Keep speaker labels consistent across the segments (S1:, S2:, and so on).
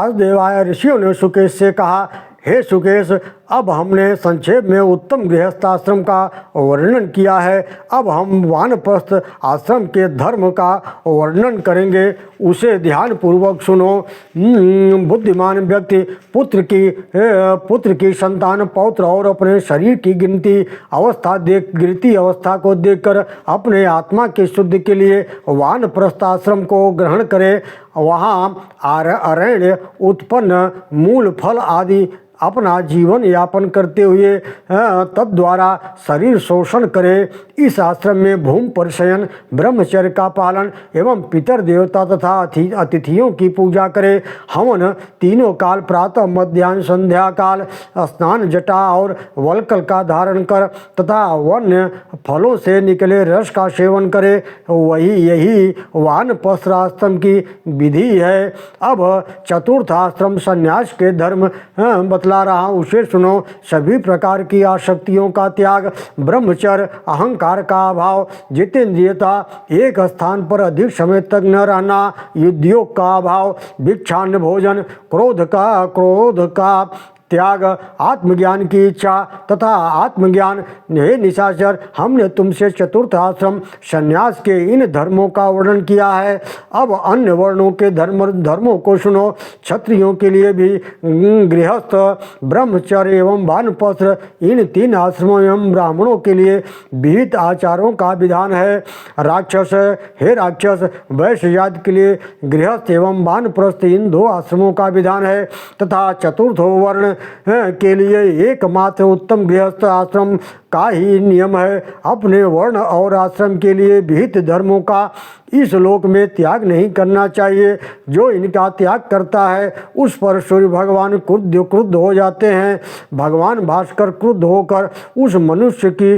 S1: वासुदेवाय ऋषियों ने सुकेश से कहा, हे सुकेश, अब हमने संक्षेप में उत्तम गृहस्थाश्रम का वर्णन किया है। अब हम वानप्रस्थ आश्रम के धर्म का वर्णन करेंगे, उसे ध्यानपूर्वक सुनो। बुद्धिमान व्यक्ति पुत्र की संतान, पौत्र और अपने शरीर की गिरती अवस्था को देखकर अपने आत्मा की शुद्धि के लिए वानप्रस्थ आश्रम को ग्रहण करे। वहाँ अरण्य उत्पन्न मूल फल आदि अपना जीवन यापन करते हुए तद्वारा शरीर शोषण करे। इस आश्रम में भूमि पर शयन, ब्रह्मचर्य का पालन एवं पितर देवता तथा अतिथियों की पूजा करे। हवन तीनों काल, प्रातः मध्याह्न संध्या काल, स्नान, जटा और वल्कल का धारण कर तथा वन्य फलों से निकले रस का सेवन करे। यही वानप्रस्थ आश्रम की विधि है। अब चतुर्थ आश्रम संन्यास के धर्म बतला रहा हूँ, उसे सुनो। सभी प्रकार की आसक्तियों का त्याग, ब्रह्मचर्य, अहंकार का अभाव, जितेंद्रियता, एक स्थान पर अधिक समय तक न रहना, युद्धयोग का अभाव, भिक्षान्न भोजन, क्रोध का त्याग, आत्मज्ञान की इच्छा तथा आत्मज्ञान। हे निशाचर, हमने तुमसे चतुर्थ आश्रम संन्यास के इन धर्मों का वर्णन किया है। अब अन्य वर्णों के धर्मों को सुनो। क्षत्रियों के लिए भी गृहस्थ, ब्रह्मचर्य एवं वानप्रस्थ, इन तीन आश्रमों एवं ब्राह्मणों के लिए विहित आचारों का विधान है। राक्षस, हे राक्षस, वैश्य जाति के लिए गृहस्थ एवं वानप्रस्थ, इन दो आश्रमों का विधान है तथा चतुर्थ वर्ण के लिए एकमात्र उत्तम गृहस्थ आश्रम का ही नियम है। अपने वर्ण और आश्रम के लिए विहित धर्मों का इस लोक में त्याग नहीं करना चाहिए। जो इनका त्याग करता है उस पर सूर्य भगवान क्रुद्ध हो जाते हैं। भगवान भास्कर क्रुद्ध होकर उस मनुष्य की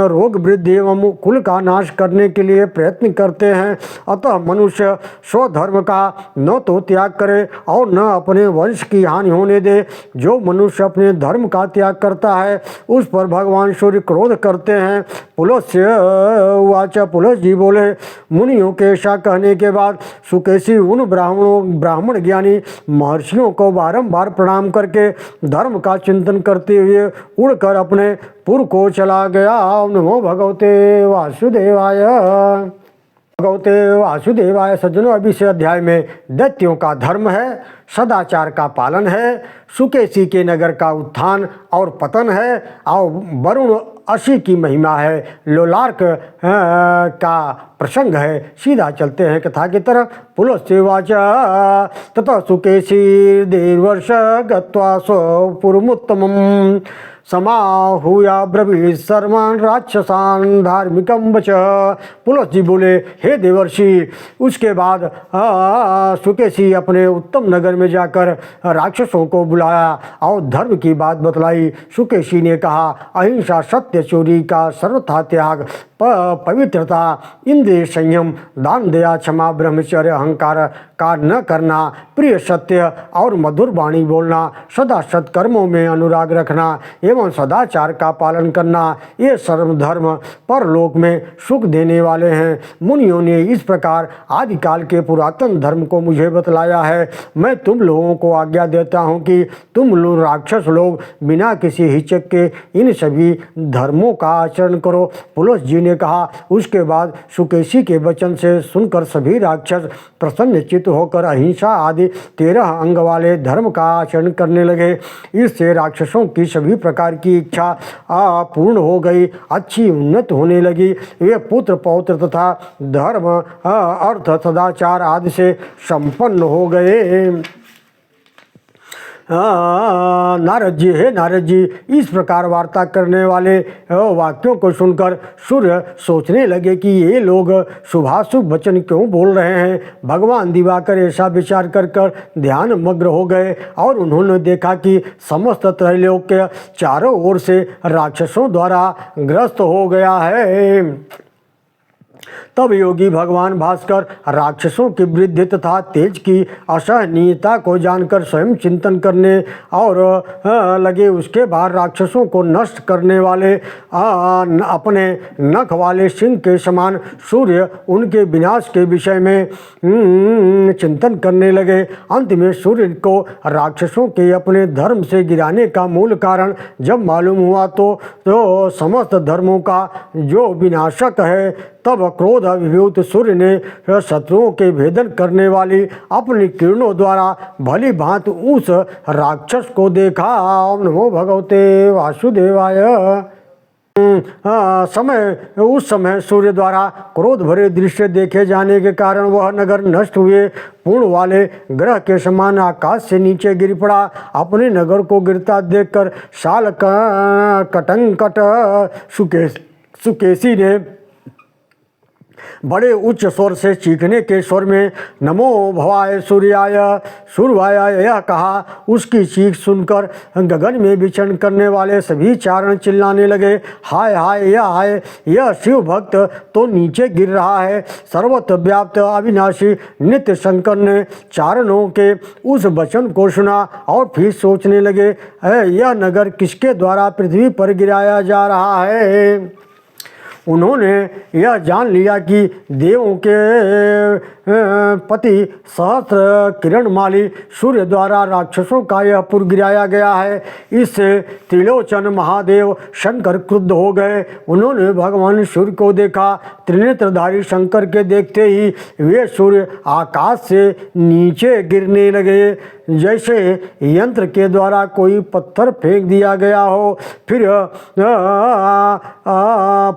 S1: रोग वृद्धि एवं कुल का नाश करने के लिए प्रयत्न करते हैं। अतः मनुष्य स्वधर्म का न तो त्याग करे और न अपने वंश की हानि होने दे। जो मनुष्य अपने धर्म का त्याग करता है उस पर भगवान सूर्य क्रोध करते हैं। पुलह जी बोले, मुनियों के ऐसा कहने के बाद सुकेशी उन ब्राह्मण ज्ञानी महर्षियों को बारंबार प्रणाम करके धर्म का चिंतन करते हुए उड़कर अपने पुर को चला गया। नमो भगवते वासुदेवाय। सज्जनों, अभी से अध्याय में दैत्यों का धर्म है, सदाचार का पालन है, सुकेशी के नगर का उत्थान और पतन है और वरुण असी की महिमा है, लोलार्क का प्रसंग है। सीधा चलते हैं कथा की तरफ। पुलस्त्यवाच ततः सुकेशी देवर्ष गत्वा स्वपुरमुत्तमम् समाहूया ब्रवीत सर्वान् राक्षसान् धार्मिकं वच। पुलस जी बोले, हे देवर्षि, उसके बाद सुकेशी अपने उत्तम नगर में जाकर राक्षसों को बुलाया और धर्म की बात बतलाई। सुकेशी ने कहा, अहिंसा, सत्य, चोरी का सर्वथा त्याग, पवित्रता, इंद्रिय संयम, दान, दया, क्षमा, ब्रह्मचर्य, अहंकार का न करना, प्रिय सत्य और मधुर वाणी बोलना, सदा सत्कर्मों में अनुराग रखना एवं सदाचार का पालन करना, ये सर्व धर्म परलोक में सुख देने वाले हैं। मुनियों ने इस प्रकार आदिकाल के पुरातन धर्म को मुझे बतलाया है। मैं तुम लोगों को आज्ञा देता हूँ कि तुम लोग राक्षस लोग बिना किसी हिचक के इन सभी धर्मों का आचरण करो। पुलस जी ने कहा। उसके बाद सुकेशी के वचन से सुनकर सभी राक्षस प्रसन्नचित्त होकर अहिंसा आदि 13 अंग वाले धर्म का आचरण करने लगे। इससे राक्षसों की सभी प्रकार की इच्छा पूर्ण हो गई, अच्छी उन्नत होने लगी। वे पुत्र, पौत्र तथा धर्म, अर्थ, सदाचार आदि से संपन्न हो गए। नारद जी, हे नारद जी, इस प्रकार वार्ता करने वाले वाक्यों को सुनकर सूर्य सोचने लगे कि ये लोग शुभाशुभ वचन क्यों बोल रहे हैं। भगवान दिवाकर ऐसा विचार कर ध्यान मग्न हो गए और उन्होंने देखा कि समस्त त्रैलोक्य चारों ओर से राक्षसों द्वारा ग्रस्त हो गया है। तब योगी भगवान भास्कर राक्षसों की वृद्धि तथा तेज की असहनीयता को जानकर स्वयं चिंतन करने और लगे। उसके बाद राक्षसों को नष्ट करने वाले अपने नख वाले सिंह के समान सूर्य उनके विनाश के विषय में चिंतन करने लगे। अंत में सूर्य को राक्षसों के अपने धर्म से गिराने का मूल कारण जब मालूम हुआ तो समस्त धर्मों का जो विनाशक है, तब क्रोध अभिभूत सूर्य ने शत्रुओं के भेदन करने वाली अपनी किरणों द्वारा भली भांति उस राक्षस को देखा। ओम नमो भगवते वासुदेवाय। उस समय सूर्य द्वारा क्रोध भरे दृश्य देखे जाने के कारण वह नगर नष्ट हुए पूर्ण वाले ग्रह के समान आकाश से नीचे गिर पड़ा। अपने नगर को गिरता देखकर शाल कटंकट सुकेशी ने बड़े उच्च स्वर से चीखने के स्वर में नमो भवाय सूर्याय यह कहा। उसकी चीख सुनकर गगन में विचरण करने वाले सभी चारण चिल्लाने लगे, हाय हाय यह शिव भक्त तो नीचे गिर रहा है। सर्वत्र व्याप्त अविनाशी नित्य शंकर ने चारणों के उस वचन को सुना और फिर सोचने लगे, यह नगर किसके द्वारा पृथ्वी पर गिराया जा रहा है। उन्होंने यह जान लिया कि देवों के पति सहस्त्र किरणमाली सूर्य द्वारा राक्षसों का यह पुर गिराया गया है। इससे त्रिलोचन महादेव शंकर क्रुद्ध हो गए। उन्होंने भगवान सूर्य को देखा। त्रिनेत्रधारी शंकर के देखते ही वे सूर्य आकाश से नीचे गिरने लगे, जैसे यंत्र के द्वारा कोई पत्थर फेंक दिया गया हो। फिर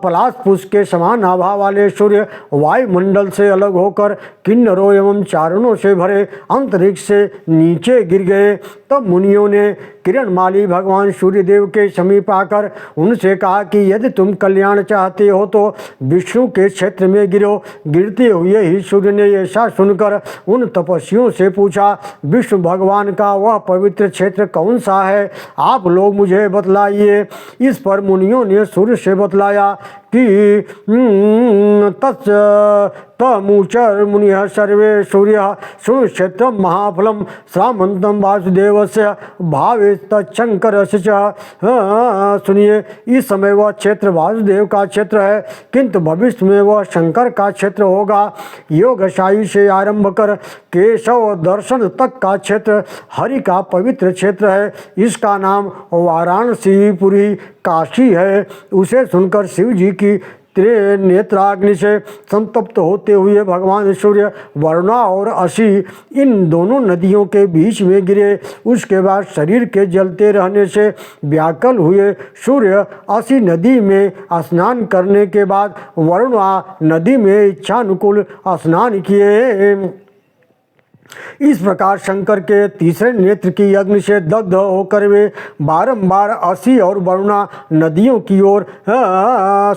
S1: पलाश पुष्प के समान आभा वाले सूर्य वायुमंडल से अलग होकर किन्नरों एवं चारणों से भरे अंतरिक्ष से नीचे गिर गए। तब मुनियों ने किरणमाली भगवान सूर्यदेव के समीप आकर उनसे कहा कि यदि तुम कल्याण चाहते हो तो विष्णु के क्षेत्र में गिरो। गिरते हुए ही सूर्य ने ऐसा सुनकर उन तपस्वियों से पूछा, विष्णु भगवान का वह पवित्र क्षेत्र कौन सा है, आप लोग मुझे बतलाइए। इस पर मुनियों ने सूर्य से बतलाया कि तमुचर मुनिः सर्वे सूर्य सुक्षेत्र महाफलम श्रामंतम वासुदेवस्य भावे तंकर। सुनिए, इस समय वह क्षेत्र वासुदेव का क्षेत्र है, किंतु भविष्य में वह शंकर का क्षेत्र होगा। योगशाही से आरंभ कर केशव दर्शन तक का क्षेत्र हरि का पवित्र क्षेत्र है। इसका नाम वाराणसीपुरी काशी है। उसे सुनकर शिव जी की नेत्राग्नि से संतप्त होते हुए भगवान सूर्य वरुणा और असी इन दोनों नदियों के बीच में गिरे। उसके बाद शरीर के जलते रहने से व्याकुल हुए सूर्य असी नदी में स्नान करने के बाद वरुणा नदी में इच्छानुकूल स्नान किए। इस प्रकार शंकर के तीसरे नेत्र की अग्नि से दग्ध होकर वे बारंबार असी और वरुणा नदियों की ओर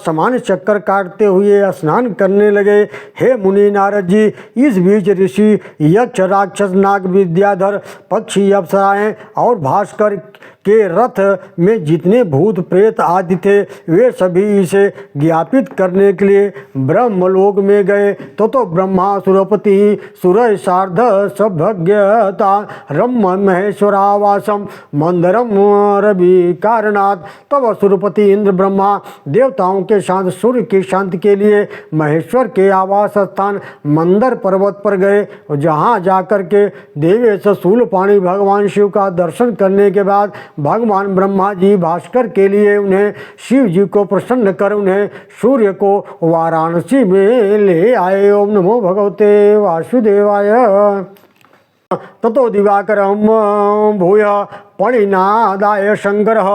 S1: समान चक्कर काटते हुए स्नान करने लगे। हे मुनि नारद जी, इस बीच ऋषि यक्ष राक्षस नाग विद्याधर पक्षी अप्सराएं और भास्कर के रथ में जितने भूत प्रेत आदि थे वे सभी इसे ज्ञापित करने के लिए ब्रह्मलोक में गए। तो ब्रह्मा सुरपति सुरय सार्ध सभ्यता रम्य महेश्वरावासम मंदरम रवि कारणात्। तब सुरपति इंद्र ब्रह्मा देवताओं के साथ सूर्य की शांति के लिए महेश्वर के आवास स्थान मंदर पर्वत पर गए। जहाँ जाकर के देवेश शूलपाणी भगवान शिव का दर्शन करने के बाद भगवान ब्रह्मा जी भास्कर के लिए उन्हें शिव जी को प्रसन्न कर उन्हें सूर्य को वाराणसी में ले आए। ओम नमो भगवते वासुदेवाय। ततो दिवाकरं भूय पणिनादाय शंकरः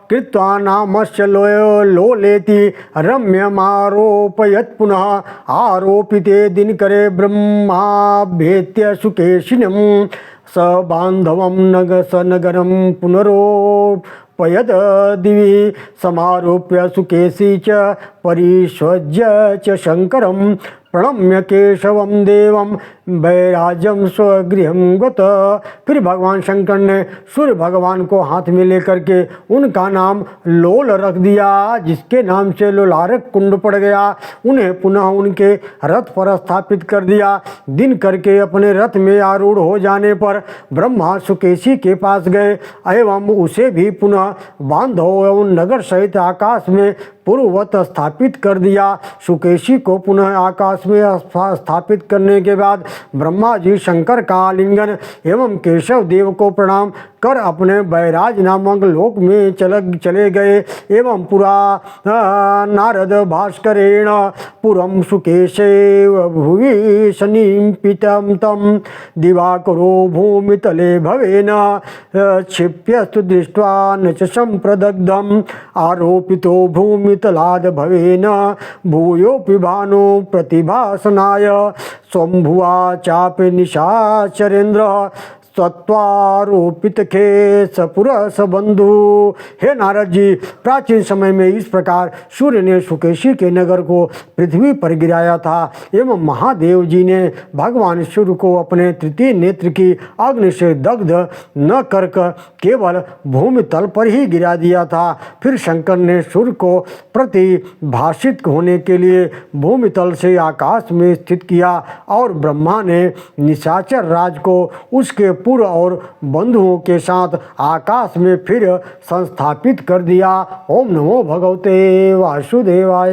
S1: कृत्वा नामस्य लोलेति रम्यमारोपयत् पुनः आरोपिते दिनकरे ब्रह्माभ्येत्य सुकेशिनं स बांधवं नगरं पुनरोपयद दिवि समारोप्य सुकेशी च परिष्वज्य च शंकरं प्रणम्य केशवं देवं वैराजम स्वगृहम गत। फिर भगवान शंकर ने सूर्य भगवान को हाथ में लेकर के उनका नाम लोल रख दिया, जिसके नाम से लोलारक कुंड पड़ गया। उन्हें पुनः उनके रथ पर स्थापित कर दिया। दिन करके अपने रथ में आरूढ़ हो जाने पर ब्रह्मा सुकेशी के पास गए एवं उसे भी पुनः बांधव एवं नगर सहित आकाश में पूर्ववत स्थापित कर दिया। सुकेशी को पुनः आकाश में स्थापित करने के बाद ब्रह्मा जी शंकर का आलिंगन एवं केशव देव को प्रणाम कर अपने बैराज नामक लोक में चले गए एवं पुरा नारद भास्करेण पुरम सुकेशे भुवि सनिपितं तम दिवाकरो भूमितले भवेन क्षिप्यस्तु दृष्ट्वा न च संप्रदग्धम आरोपितो भूमितलाद भवेन भूयोऽपि भानो प्रतिभासनाय स्वंभुवा चापि निशाचरेन्द्र सत्वारोपित खे सपुरस बंधु। हे नारद जी, प्राचीन समय में इस प्रकार सूर्य ने सुकेशी के नगर को पृथ्वी पर गिराया था एवं महादेव जी ने भगवान सूर्य को अपने तृतीय नेत्र की अग्नि से दग्ध न कर केवल भूमि तल पर ही गिरा दिया था। फिर शंकर ने सूर्य को प्रतिभाषित होने के लिए भूमि तल से आकाश में स्थित किया और ब्रह्मा ने निशाचर राज को उसके पुर और बंधुओं के साथ आकाश में फिर संस्थापित कर दिया। ओम नमो भगवते वासुदेवाय।